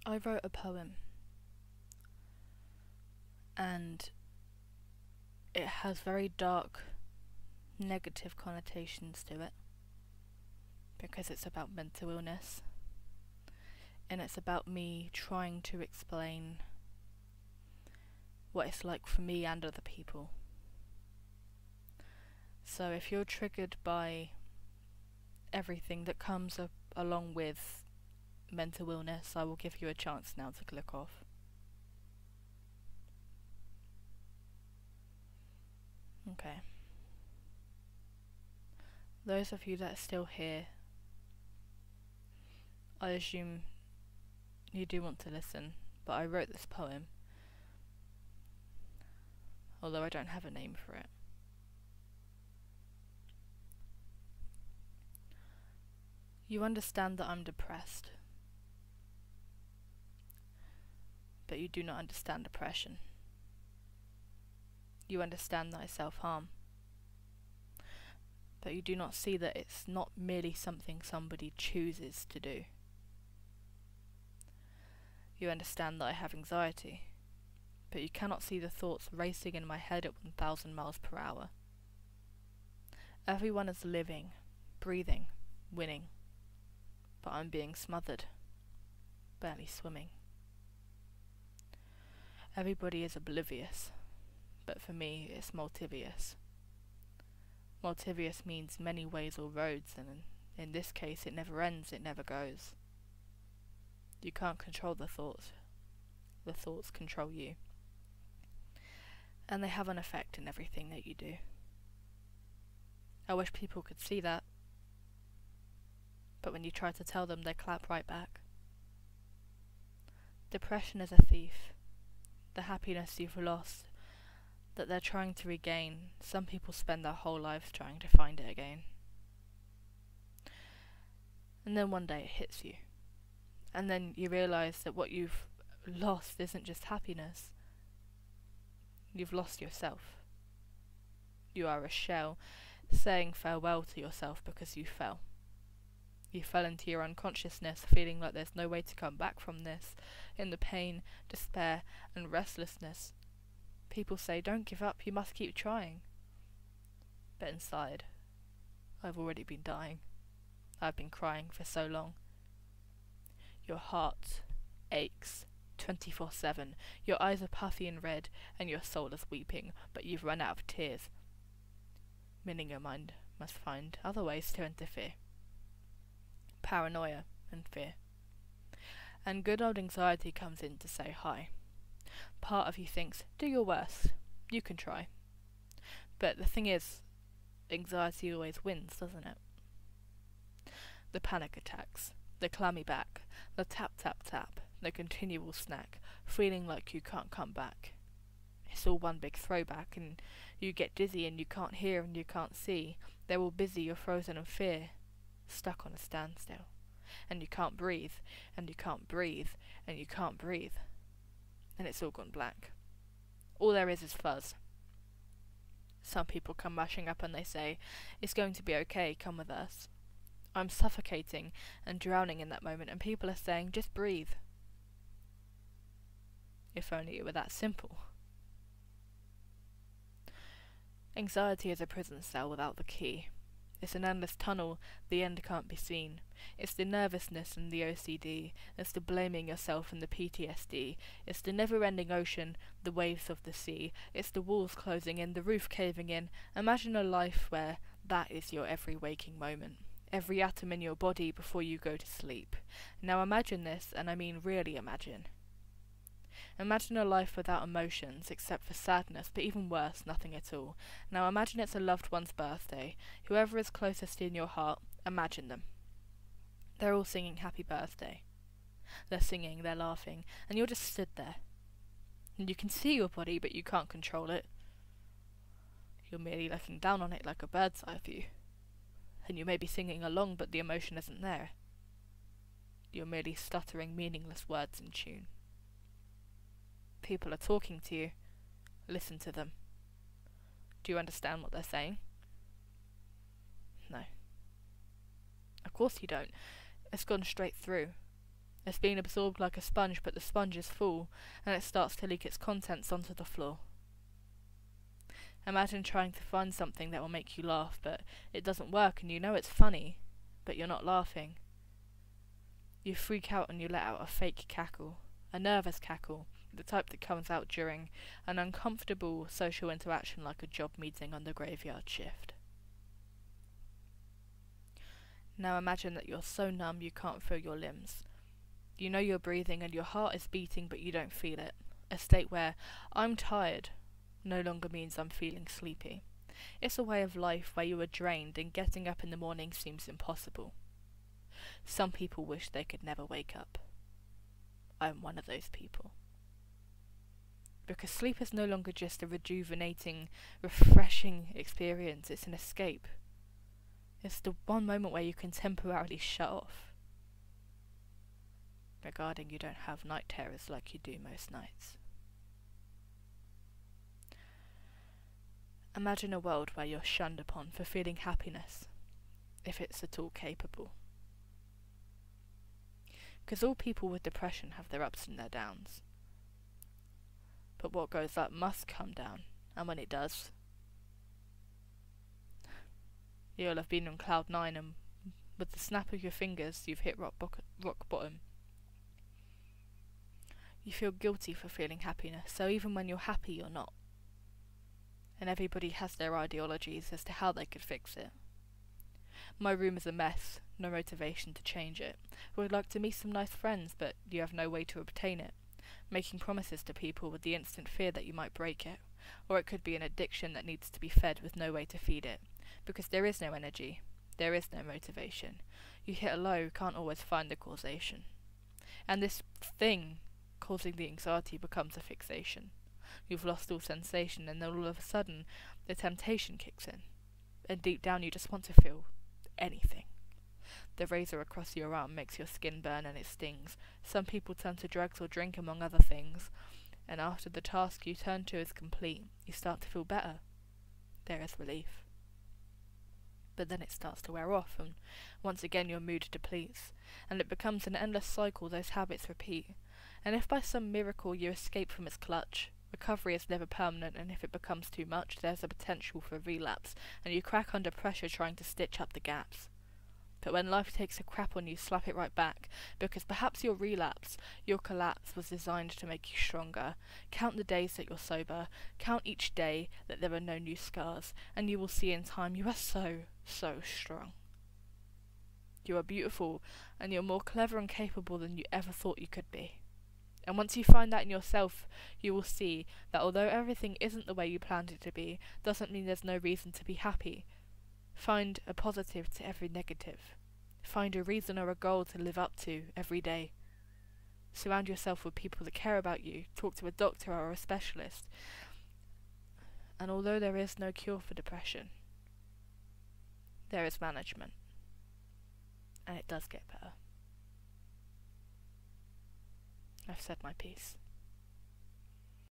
I wrote a poem, and it has very dark, negative connotations to it, because it's about mental illness, and it's about me trying to explain what it's like for me and other people. So if you're triggered by everything that comes along with mental illness, I will give you a chance now to click off. Okay. Those of you that are still here, I assume you do want to listen, but I wrote this poem, although I don't have a name for it. You understand that I'm depressed, but you do not understand depression. You understand that I self-harm, but you do not see that it's not merely something somebody chooses to do. You understand that I have anxiety, but you cannot see the thoughts racing in my head at 1,000 miles per hour. Everyone is living, breathing, winning, but I'm being smothered, barely swimming. Everybody is oblivious, but for me it's multivious. Multivious means many ways or roads, and in this case it never ends, it never goes. You can't control the thoughts control you. And they have an effect in everything that you do. I wish people could see that, but when you try to tell them, they clap right back. Depression is a thief. The happiness you've lost, that they're trying to regain, some people spend their whole lives trying to find it again. And then one day it hits you. And then you realise that what you've lost isn't just happiness. You've lost yourself. You are a shell, saying farewell to yourself because you fell. You fell into your unconsciousness, feeling like there's no way to come back from this, in the pain, despair, and restlessness. People say, don't give up, you must keep trying. But inside, I've already been dying. I've been crying for so long. Your heart aches 24/7. Your eyes are puffy and red, and your soul is weeping, but you've run out of tears. Meaning your mind must find other ways to interfere. Paranoia and fear. And good old anxiety comes in to say hi. Part of you thinks, do your worst, you can try. But the thing is, anxiety always wins, doesn't it? The panic attacks, the clammy back, the tap tap tap, the continual snack, feeling like you can't come back. It's all one big throwback, and you get dizzy and you can't hear and you can't see. They're all busy, you're frozen in fear, stuck on a standstill. And you can't breathe, and you can't breathe, and you can't breathe. And it's all gone black. All there is fuzz. Some people come rushing up and they say, it's going to be okay, come with us. I'm suffocating and drowning in that moment, and people are saying, just breathe. If only it were that simple. Anxiety is a prison cell without the key. It's an endless tunnel, the end can't be seen. It's the nervousness and the OCD. It's the blaming yourself and the PTSD. It's the never-ending ocean, the waves of the sea. It's the walls closing in, the roof caving in. Imagine a life where that is your every waking moment. Every atom in your body before you go to sleep. Now imagine this, and I mean really imagine. Imagine a life without emotions, except for sadness, but even worse, nothing at all. Now imagine it's a loved one's birthday. Whoever is closest in your heart, imagine them. They're all singing happy birthday. They're singing, they're laughing, and you're just stood there. And you can see your body, but you can't control it. You're merely looking down on it like a bird's eye view. And you may be singing along, but the emotion isn't there. You're merely stuttering meaningless words in tune. People are talking to you. Listen to them. Do you understand what they're saying? No. Of course you don't. It's gone straight through. It's being absorbed like a sponge, but the sponge is full, and it starts to leak its contents onto the floor. Imagine trying to find something that will make you laugh, but it doesn't work, and you know it's funny, but you're not laughing. You freak out and you let out a fake cackle, a nervous cackle, the type that comes out during an uncomfortable social interaction like a job meeting on the graveyard shift. Now imagine that you're so numb you can't feel your limbs. You know you're breathing and your heart is beating, but you don't feel it. A state where I'm tired no longer means I'm feeling sleepy. It's a way of life where you are drained and getting up in the morning seems impossible. Some people wish they could never wake up. I'm one of those people. Because sleep is no longer just a rejuvenating, refreshing experience, it's an escape. It's the one moment where you can temporarily shut off. Regarding you don't have night terrors like you do most nights. Imagine a world where you're shunned upon for feeling happiness, if it's at all capable. Because all people with depression have their ups and their downs. But what goes up must come down, and when it does, you'll have been on cloud 9 and with the snap of your fingers you've hit rock bottom. You feel guilty for feeling happiness, so even when you're happy you're not. And everybody has their ideologies as to how they could fix it. My room is a mess, no motivation to change it. Would like to meet some nice friends, but you have no way to obtain it. Making promises to people with the instant fear that you might break it. Or it could be an addiction that needs to be fed with no way to feed it. Because there is no energy, there is no motivation. You hit a low, can't always find the causation. And this thing causing the anxiety becomes a fixation. You've lost all sensation, and then all of a sudden the temptation kicks in. And deep down you just want to feel anything. The razor across your arm makes your skin burn and it stings. Some people turn to drugs or drink, among other things. And after the task you turn to is complete, you start to feel better. There is relief. But then it starts to wear off, and once again your mood depletes, and it becomes an endless cycle. Those habits repeat. And if by some miracle you escape from its clutch, recovery is never permanent, and if it becomes too much, there's a potential for relapse, and you crack under pressure trying to stitch up the gaps. But when life takes a crap on you, slap it right back, because perhaps your relapse, your collapse, was designed to make you stronger. Count the days that you're sober, count each day that there are no new scars, and you will see in time you are so strong. You are beautiful, and you're more clever and capable than you ever thought you could be. And once you find that in yourself, you will see that although everything isn't the way you planned it to be, doesn't mean there's no reason to be happy. Find a positive to every negative. Find a reason or a goal to live up to every day. Surround yourself with people that care about you. Talk to a doctor or a specialist. And although there is no cure for depression, there is management. And it does get better. I've said my piece.